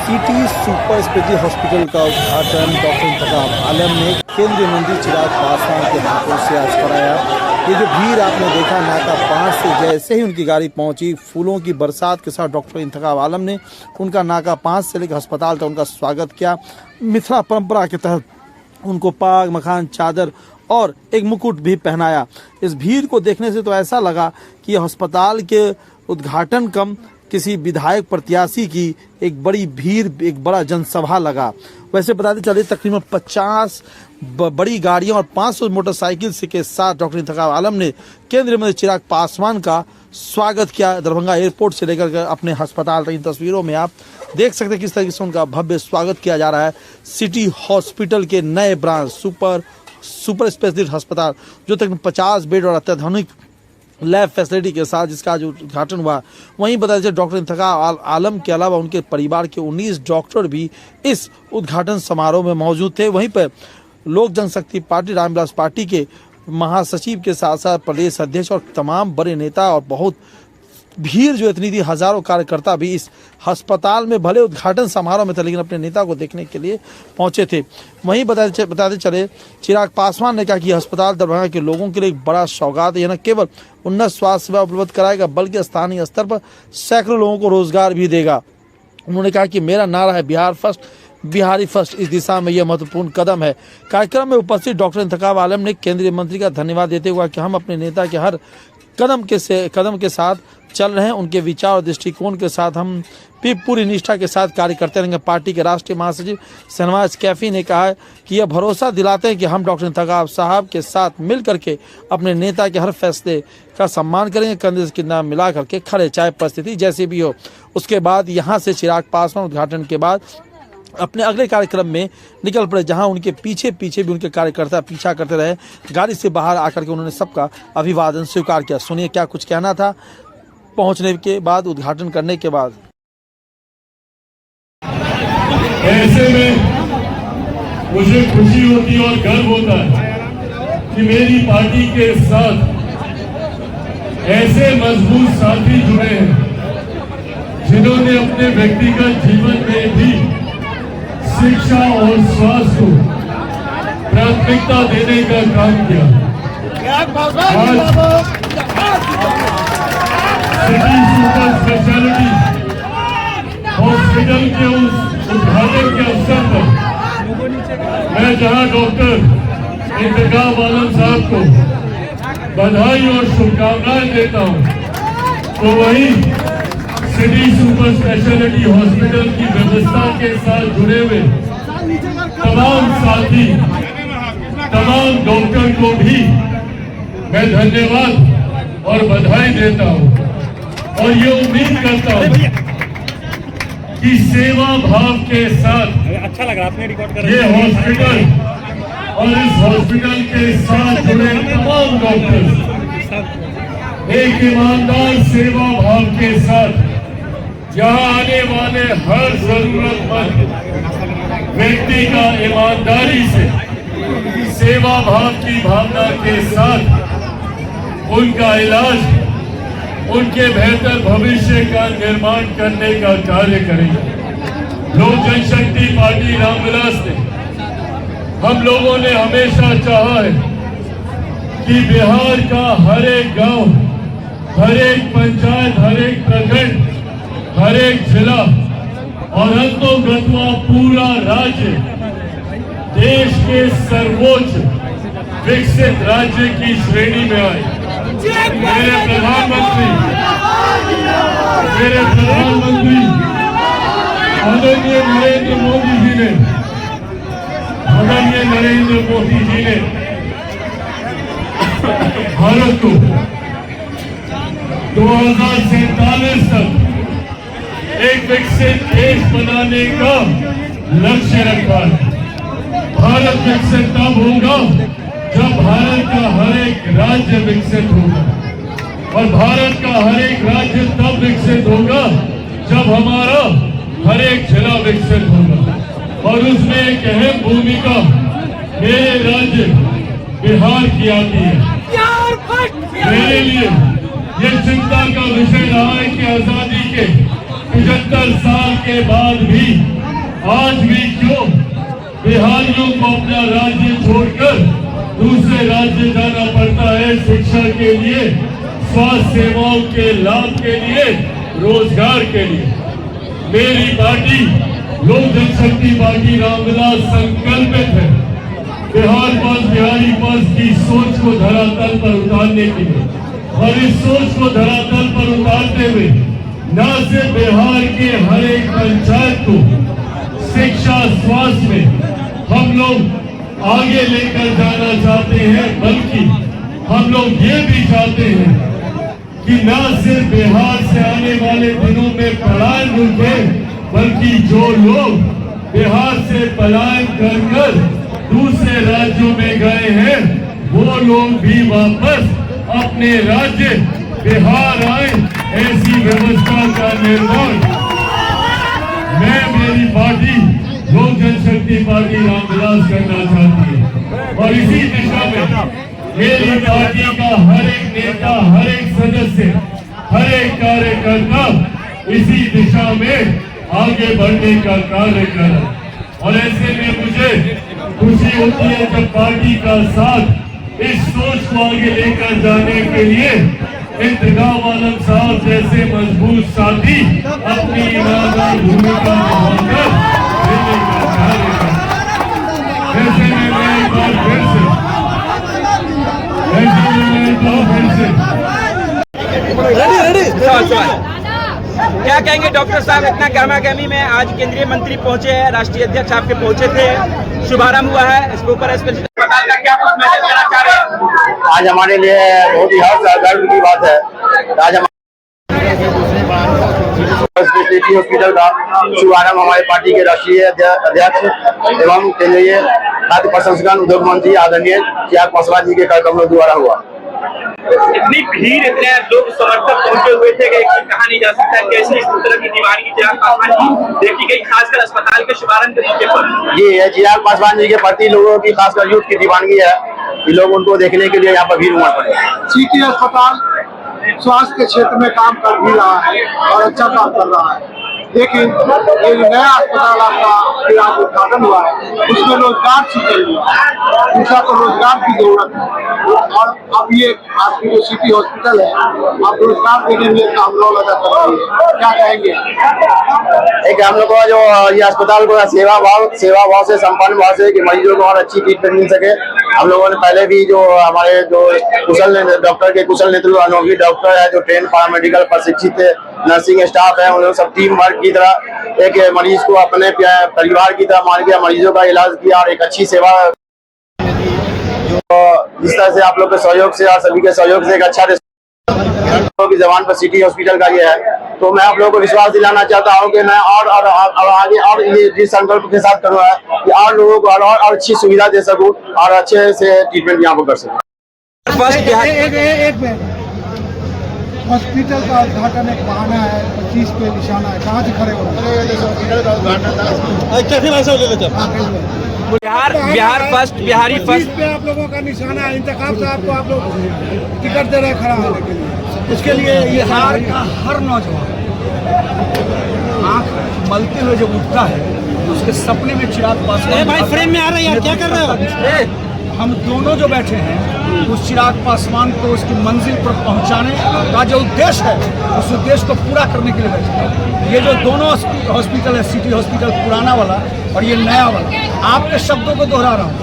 City super speciality hospital का उद्घाटन doctor इंतखाब आलम ने केंद्रीय मंत्री चिराग पासवान के हाथों से आज कराया। ये जो भीड़ आपने देखा नाका 5 से जैसे ही उनकी गाड़ी पहुंची, फूलों की बरसात के साथ डॉक्टर इंतखाब आलम ने उनका नाका 5 से लेकर अस्पताल तक उनका स्वागत किया। मिथिला परंपरा के तहत उनको पाग मखान चादर और एक मुकुट भी पहनाया। इस भीड़ को देखने से तो ऐसा लगा कि अस्पताल के उद्घाटन कम किसी विधायक प्रत्याशी की एक बड़ी भीड़, एक बड़ा जनसभा लगा। वैसे बताते चले तकरीबन 50 बड़ी गाड़ियां और 500 मोटरसाइकिल से के साथ डॉक्टर इंतखाब आलम ने केंद्रीय मंत्री चिराग पासवान का स्वागत किया। दरभंगा एयरपोर्ट से लेकर अपने अस्पताल तक इन तस्वीरों में आप देख सकते हैं किस तरीके से उनका भव्य स्वागत किया जा रहा है। सिटी हॉस्पिटल के नए ब्रांच सुपर स्पेशलिस्ट अस्पताल जो तकरीबन 50 बेड और अत्याधुनिक लैब फैसिलिटी के साथ जिसका जो उद्घाटन हुआ, वहीं बताया जाए डॉक्टर इंतखाब आलम के अलावा उनके परिवार के 19 डॉक्टर भी इस उद्घाटन समारोह में मौजूद थे। वहीं पर लोक जनशक्ति पार्टी रामविलास पार्टी के महासचिव के साथ साथ प्रदेश अध्यक्ष और तमाम बड़े नेता और बहुत भीड़ जो इतनी थी, हजारों कार्यकर्ता भी इस अस्पताल में भले उद्घाटन समारोह में थे लेकिन अपने नेता को देखने के लिए पहुंचे थे। वहीं बताते चले चिराग पासवान ने कहा कि अस्पताल दरभंगा के लोगों के लिए एक बड़ा सौगात है। यह न केवल उन्नत स्वास्थ्य सेवा उपलब्ध कराएगा बल्कि स्थानीय स्तर पर सैकड़ों लोगों को रोजगार भी देगा। उन्होंने कहा कि मेरा नारा है बिहार फर्स्ट, बिहारी फर्स्ट, इस दिशा में यह महत्वपूर्ण कदम है। कार्यक्रम में उपस्थित डॉक्टर इंतखाब आलम ने केंद्रीय मंत्री का धन्यवाद देते हुए कि हम अपने नेता के हर कदम के साथ चल रहे हैं, उनके विचार और दृष्टिकोण के साथ हम भी पूरी निष्ठा के साथ कार्य करते रहेंगे। पार्टी के राष्ट्रीय महासचिव शहनवाज कैफी ने कहा है कि यह भरोसा दिलाते हैं कि हम डॉक्टर इंतखाब साहब के साथ मिल करके अपने नेता के हर फैसले का सम्मान करेंगे, कंधे से कंधा मिला करके खड़े, चाहे परिस्थिति जैसी भी हो। उसके बाद यहाँ से चिराग पासवान उद्घाटन के बाद अपने अगले कार्यक्रम में निकल पड़े, जहां उनके पीछे भी उनके कार्यकर्ता पीछा करते रहे। गाड़ी से बाहर आकर के उन्होंने सबका अभिवादन स्वीकार किया। सुनिए क्या कुछ कहना था पहुंचने के बाद, उद्घाटन करने के बाद। ऐसे में मुझे खुशी होती और गर्व होता है कि मेरी पार्टी के साथ ऐसे मजबूत साथी जुड़े हैं जिन्होंने अपने व्यक्तिगत जीवन में भी शिक्षा और स्वास्थ्य को प्राथमिकता देने का काम किया। सिटी सुपर स्पेशलिटी हॉस्पिटल के उस उद्घाटन के अवसर पर मैं जहां डॉक्टर इंतखाब आलम साहब को बधाई और शुभकामनाएं देता हूं, तो वहीं सिटी सुपर स्पेशलिटी हॉस्पिटल की व्यवस्था के साथ जुड़े हुए तमाम साथी, तमाम डॉक्टर को भी मैं धन्यवाद और बधाई देता हूं और ये उम्मीद करता हूं कि सेवा भाव के साथ अच्छा लगा आपने रिकॉर्ड कर ये हॉस्पिटल और इस हॉस्पिटल के साथ जुड़े तमाम डॉक्टर एक ईमानदार सेवा भाव के साथ यहाँ आने वाले हर जरूरतमंद व्यक्ति का ईमानदारी से सेवा भाव की भावना के साथ उनका इलाज, उनके बेहतर भविष्य का निर्माण करने का कार्य करेंगे। लोक जनशक्ति पार्टी रामविलास ने, हम लोगों ने हमेशा चाहा है कि बिहार का हर एक गांव, हर एक पंचायत, हर एक प्रखंड, हर एक जिला और अंतोगत्वा पूरा राज्य देश के सर्वोच्च विकसित राज्य की श्रेणी में आए। मेरे प्रधानमंत्री आदरणीय नरेंद्र मोदी जी ने भारत को 2047 तक एक विकसित देश बनाने का लक्ष्य रखा है। भारत विकसित तब होगा जब भारत का हर एक राज्य विकसित होगा, और भारत का हर एक राज्य तब विकसित होगा जब हमारा हर एक जिला विकसित होगा। और उसमें एक अहम भूमिका मेरे राज्य बिहार की आती है। मेरे लिए ये चिंता का विषय रहा है कि आजादी के 75 साल के बाद भी आज भी क्यों बिहारियों को अपना राज्य छोड़कर दूसरे राज्य जाना पड़ता है शिक्षा के लिए, स्वास्थ्य सेवाओं के लाभ के लिए, रोजगार के लिए। मेरी पार्टी लोक जनशक्ति पार्टी रामविलास संकल्पित है बिहार पास बिहारी पास की सोच को धरातल पर उतारने के लिए, और इस सोच को धरातल पर उतारते हुए न सिर्फ बिहार के हर एक पंचायत को शिक्षा स्वास्थ्य में हम लोग आगे लेकर जाना चाहते हैं, बल्कि हम लोग ये भी चाहते हैं कि न सिर्फ बिहार से आने वाले दिनों में पलायन रुके, बल्कि जो लोग बिहार से पलायन कर दूसरे राज्यों में गए हैं वो लोग भी वापस अपने राज्य बिहार आए, ऐसी व्यवस्था का निर्माण मैं मेरी पार्टी लोक जनशक्ति पार्टी रामविलास करना चाहती है। और इसी दिशा में मेरी पार्टी का हर एक नेता, हर एक सदस्य, हर एक कार्यकर्ता इसी दिशा में आगे बढ़ने का कार्य कर। और ऐसे में मुझे खुशी होती है जब पार्टी का साथ इस सोच को आगे लेकर जाने के लिए इंतजाम आलम साहब जैसे मजबूत साथी अपनी ईमानदार भूमिका निभाकर देने का कार्य कर। ऐसे में मैं एक बार फिर से क्या कहेंगे डॉक्टर साहब, इतना गर्मा गर्मी में आज केंद्रीय मंत्री पहुंचे हैं, राष्ट्रीय अध्यक्ष आपके पहुंचे थे, शुभारंभ हुआ है, इसके ऊपर अस्पताल का क्या कुछ मैसेज देना चाह रहे हैं? आज हमारे लिए बहुत ही हर्ष गर्व की बात है। आज स्पेशलिटी हॉस्पिटल का शुभारंभ हमारे पार्टी के राष्ट्रीय अध्यक्ष एवं केंद्रीय खाद्य प्रसंस्करण उद्योग मंत्री आदरणीय चिराग पासवान जी के कार्यक्रमों द्वारा हुआ। इतनी भीड़, इतने लोग समर्थक पहुंचे हुए थे कि कहा नहीं जा सकता है कैसे इस तरह की दीवानगी चिराग पासवान की देखी गई, खासकर अस्पताल के शुभारंभ के मौके पर। जी है, चिराग पासवान जी के प्रति लोगों की खासकर यूथ की दीवानगी है कि लोग उनको देखने के लिए यहाँ पर भीड़ उमड़ पड़े। सिटी अस्पताल स्वास्थ्य के क्षेत्र में काम कर भी रहा है और अच्छा काम कर रहा है, लेकिन ये नया अस्पताल आपका फिर आज उद्घाटन हुआ है, उसमें रोजगार सीखल हुआ है, दूसरा तो रोजगार की जरूरत है। और अब ये आपकी जो सिटी हॉस्पिटल है आप रोजगार देने में काम रोल अदा कर रही है, क्या कहेंगे? एक हम लोग को जो ये अस्पताल को सेवा भाव से संपन्न भाव से कि मरीजों को और अच्छी ट्रीटमेंट मिल सके। हम लोगों ने पहले भी जो हमारे जो कुशल नेतृत्व अनुभवी डॉक्टर है, जो ट्रेन पैरामेडिकल प्रशिक्षित नर्सिंग स्टाफ है, उन्होंने सब टीम वर्क की तरह एक मरीज को अपने परिवार की तरह मान के मरीजों का इलाज किया और एक अच्छी सेवा जो इस तरह से आप लोग के सहयोग से और सभी के सहयोग से एक अच्छा की जबान पर सिटी हॉस्पिटल का ये है। तो मैं आप लोगों को विश्वास दिलाना चाहता हूँ कि मैं और आगे और ये जिस संकल्प के साथ करूँगा कि और लोगों को और अच्छी सुविधा दे सकूँ और अच्छे से ट्रीटमेंट यहाँ पर कर सकूँ। हॉस्पिटल का उद्घाटन एक बहाना है, 25 पे निशाना है, कहाँ से खड़े हो बिहार फर्स्ट, बिहारी फर्स्ट पे आप लोगों का निशाना है, इंतखाब साहब को आप लोग टिकट दे रहे खड़ा होने के लिए। उसके लिए ये बिहार का हर नौजवान आँख मलते हुए जब उठता है उसके सपने में चिराग पासवान भाई फ्रेम में आ रहे हैं, क्या कर रहे हो? हम दोनों जो बैठे हैं उस चिराग पासवान को उसकी मंजिल पर पहुंचाने का जो उद्देश्य है उस उद्देश्य को पूरा करने के लिए बैठे हैं। ये जो दोनों हॉस्पिटल है, सिटी हॉस्पिटल पुराना वाला और ये नया वाला, आपके शब्दों को दोहरा रहा हूँ,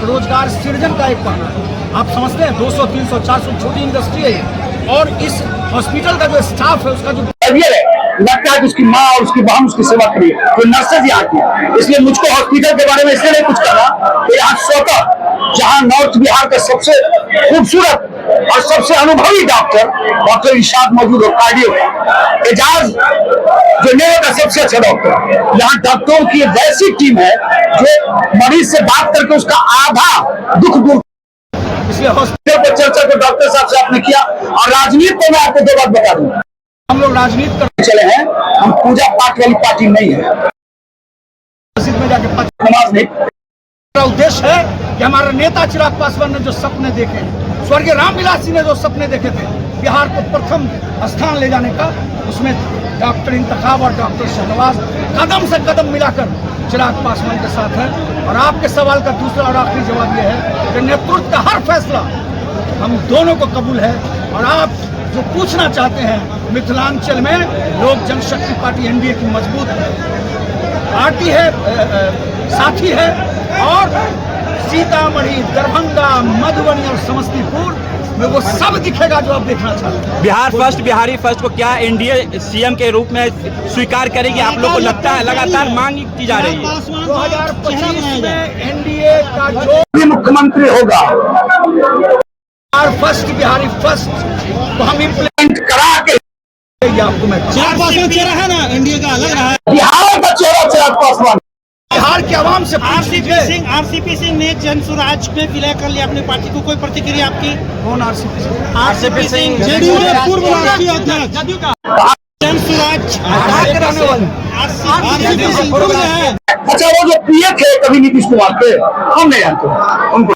रोजगार सृजन का एक पाना है। आप समझते हैं 200, 300, 400 छोटी इंडस्ट्री है ये, और इस हॉस्पिटल का जो स्टाफ है उसका जो लगता है कि उसकी माँ और उसकी बहन उसकी सेवा करी, तो नर्सेज यहाँ की। इसलिए मुझको हॉस्पिटल के बारे में इसलिए नहीं कुछ करना, तो यहाँ स्वतः जहां नॉर्थ बिहार का सबसे खूबसूरत और सबसे अनुभवी डॉक्टर इरशाद मौजूद हो, कार्डियो का एजाज जो नेहरू का सबसे अच्छा डॉक्टर। यहाँ डॉक्टरों की एक वैसी टीम है जो मरीज से बात करके उसका आधा दुख दूर। इसलिए हॉस्पिटल पर चर्चा को डॉक्टर साहब से आपने किया, और राजनीति को मैं आपको दो बात बता दूं, हम लोग राजनीति कर चले हैं, हम पूजा पाठ वाली पार्टी नहीं है, मस्जिद में जाके नमाज नहीं। हमारा उद्देश्य है कि हमारे नेता चिराग पासवान ने जो सपने देखे, स्वर्गीय रामविलास जी ने जो सपने देखे थे बिहार को प्रथम स्थान ले जाने का, उसमें डॉक्टर इंतखाब और डॉक्टर शहनवाज कदम से कदम मिलाकर चिराग पासवान के साथ है। और आपके सवाल का दूसरा और आखिरी जवाब यह है कि नेतृत्व का हर फैसला हम दोनों को कबूल है। और आप जो पूछना चाहते हैं, मिथिलांचल में लोक जनशक्ति पार्टी एनडीए की मजबूत पार्टी है, साथी है, और सीतामढ़ी, दरभंगा, मधुबनी और समस्तीपुर में वो सब दिखेगा जो आप देखना चाहते हैं। बिहार फर्स्ट, बिहारी फर्स्ट को क्या एनडीए सीएम के रूप में स्वीकार करेगी? आप लोग को लगता है? लगातार मांग की जा रही है 2025 में एनडीए का जो भी मुख्यमंत्री होगा, बिहार फर्स्ट, बिहारी फर्स्ट तो हम इम्प्लीमेंट करा के करेंगे। आपको मैं चेहरा है ना एनडीए का अलग रहा है। बिहार का चेहरा चिराग पासवान। बिहार के आवाम से आरसीपी सिंह ने जन स्वराज में विलय कर लिया अपनी पार्टी को, कोई प्रतिक्रिया आपकी? कौन RCP Singh? RCP Singh JDU के पूर्व राष्ट्रीय अध्यक्ष जन स्वराज आरसीपी सिंह है। अच्छा, वो जो पीएफ है कभी नीतीश कुमार पे, हम नहीं जानते उनको।